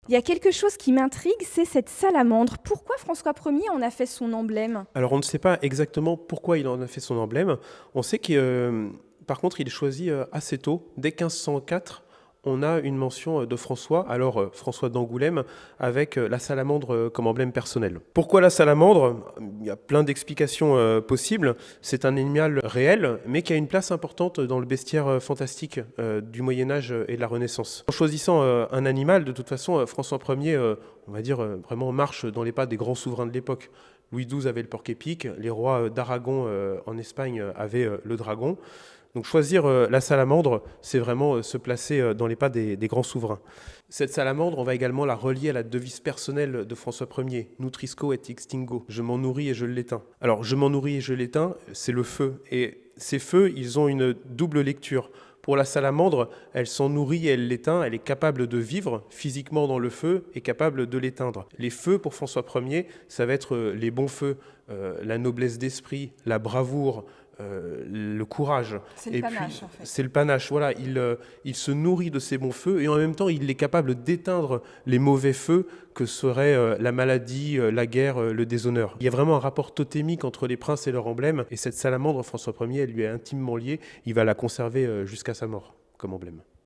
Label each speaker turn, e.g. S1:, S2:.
S1: Il y a quelque chose qui m'intrigue, c'est cette salamandre. Pourquoi François Ier en a fait son emblème?
S2: Alors on ne sait pas exactement pourquoi il en a fait son emblème. On sait que, par contre, il est choisi assez tôt. Dès 1504, on a une mention de François, alors François d'Angoulême, avec la salamandre comme emblème personnel. Pourquoi la salamandre? Il y a plein d'explications possibles. C'est un animal réel, mais qui a une place importante dans le bestiaire fantastique du Moyen-Âge et de la Renaissance. En choisissant un animal, de toute façon, François Ier, on va dire, vraiment marche dans les pas des grands souverains de l'époque. Louis XII avait le porc-épic, les rois d'Aragon en Espagne avaient le dragon. Donc choisir la salamandre, c'est vraiment se placer dans les pas des grands souverains. Cette salamandre, on va également la relier à la devise personnelle de François Ier, Nutrisco et extingo, je m'en nourris et je l'éteins. Alors je m'en nourris et je l'éteins, c'est le feu. Et ces feux, ils ont une double lecture. Pour la salamandre, elle s'en nourrit et elle l'éteint, elle est capable de vivre physiquement dans le feu et capable de l'éteindre. Les feux pour François Ier, ça va être les bons feux, la noblesse d'esprit, la bravoure, le courage.
S1: C'est le
S2: Et
S1: panache,
S2: puis,
S1: en fait.
S2: c'est le panache, voilà, il se nourrit de ces bons feux et en même temps, il est capable d'éteindre les mauvais feux que seraient la maladie, la guerre, le déshonneur. Il y a vraiment un rapport totémique entre les princes et leur emblème et cette salamandre, François Ier, elle lui est intimement liée. Il va la conserver jusqu'à sa mort comme emblème.